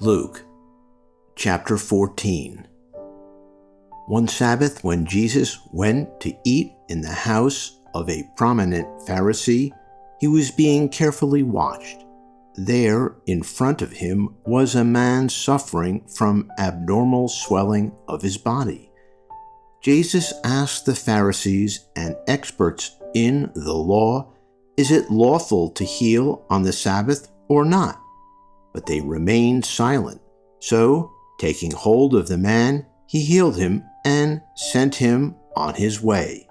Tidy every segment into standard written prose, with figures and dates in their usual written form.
Luke chapter 14. One Sabbath, when Jesus went to eat in the house of a prominent Pharisee, he was being carefully watched. There, in front of him, was a man suffering from abnormal swelling of his body. Jesus asked the Pharisees and experts in the law, "Is it lawful to heal on the Sabbath or not?" But they remained silent. So, taking hold of the man, he healed him and sent him on his way.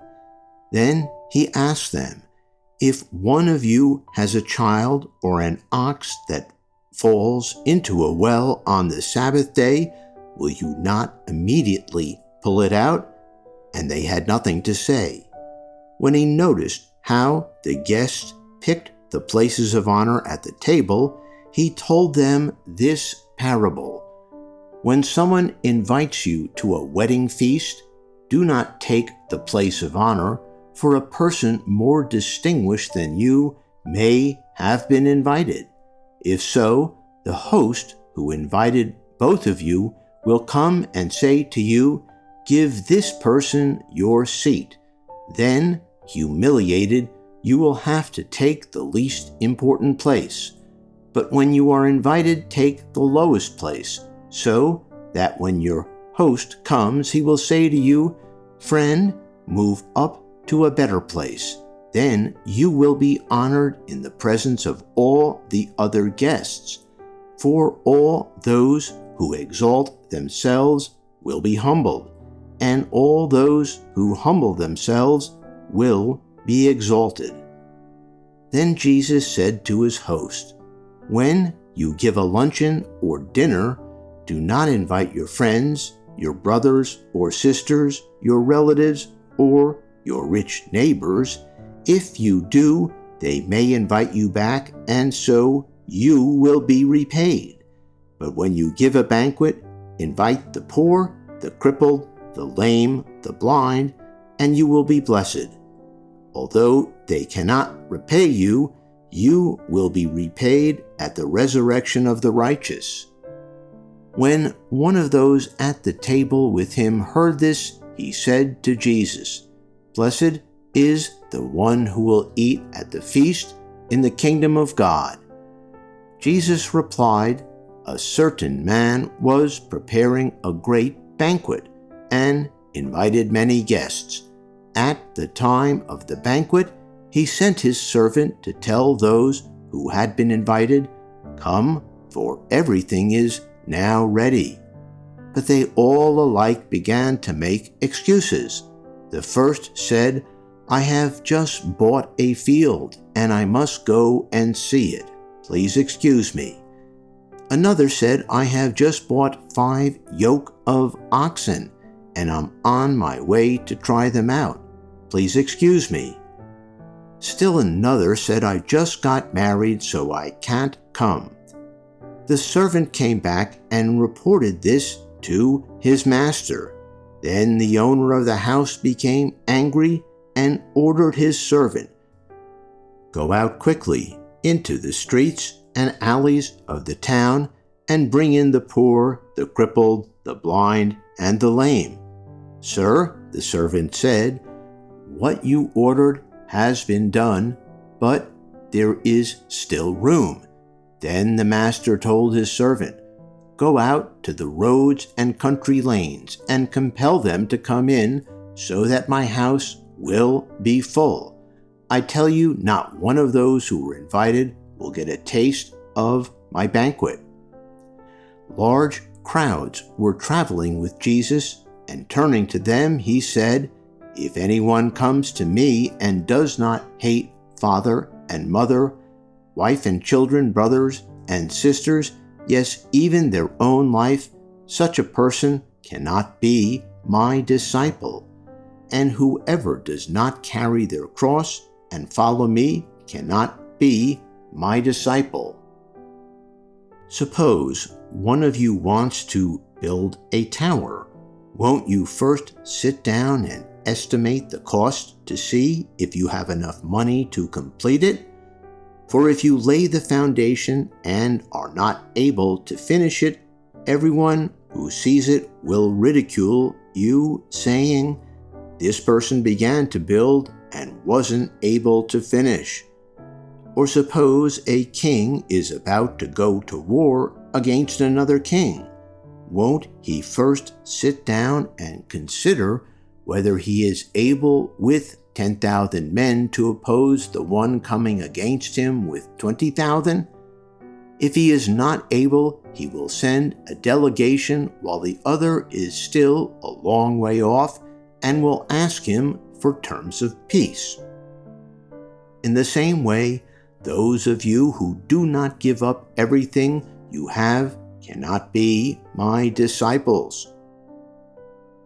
Then he asked them, "If one of you has a child or an ox that falls into a well on the Sabbath day, will you not immediately pull it out?" And they had nothing to say. When he noticed how the guests picked the places of honor at the table, he told them this parable. When someone invites you to a wedding feast, do not take the place of honor, for a person more distinguished than you may have been invited. If so, the host who invited both of you will come and say to you, "Give this person your seat." Then, humiliated, you will have to take the least important place. But when you are invited, take the lowest place, so that when your host comes, he will say to you, "Friend, move up to a better place." Then you will be honored in the presence of all the other guests. For all those who exalt themselves will be humbled, and all those who humble themselves will be exalted. Then Jesus said to his host, "When you give a luncheon or dinner, do not invite your friends, your brothers or sisters, your relatives, or your rich neighbors. If you do, they may invite you back, and so you will be repaid. But when you give a banquet, invite the poor, the crippled, the lame, the blind, and you will be blessed. Although they cannot repay you, you will be repaid at the resurrection of the righteous." When one of those at the table with him heard this, he said to Jesus, "Blessed is the one who will eat at the feast in the kingdom of God." Jesus replied, "A certain man was preparing a great banquet and invited many guests. At the time of the banquet, he sent his servant to tell those who had been invited, 'Come, for everything is now ready.' But they all alike began to make excuses. The first said, 'I have just bought a field, and I must go and see it. Please excuse me.' Another said, 'I have just bought 5 yoke of oxen, and I'm on my way to try them out. Please excuse me.' Still another said, 'I just got married, so I can't come.' The servant came back and reported this to his master. Then the owner of the house became angry and ordered his servant, 'Go out quickly into the streets and alleys of the town and bring in the poor, the crippled, the blind, and the lame.' 'Sir,' the servant said, 'what you ordered has been done, but there is still room.' Then the master told his servant, 'Go out to the roads and country lanes and compel them to come in, so that my house will be full. I tell you, not one of those who were invited will get a taste of my banquet.' Large crowds were traveling with Jesus, and turning to them, he said, 'If anyone comes to me and does not hate father and mother, wife and children, brothers and sisters, yes, even their own life, such a person cannot be my disciple. And whoever does not carry their cross and follow me cannot be my disciple. Suppose one of you wants to build a tower. Won't you first sit down and estimate the cost to see if you have enough money to complete it? For if you lay the foundation and are not able to finish it, everyone who sees it will ridicule you, saying, 'This person began to build and wasn't able to finish.' Or suppose a king is about to go to war against another king. Won't he first sit down and consider whether he is able with 10,000 men to oppose the one coming against him with 20,000? If he is not able, he will send a delegation while the other is still a long way off and will ask him for terms of peace. In the same way, those of you who do not give up everything you have cannot be my disciples.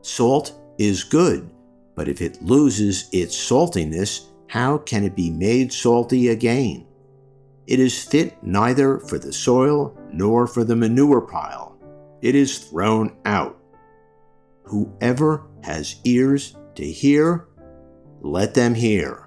Salt is good, but if it loses its saltiness, how can it be made salty again? It is fit neither for the soil nor for the manure pile. It is thrown out. Whoever has ears to hear, let them hear.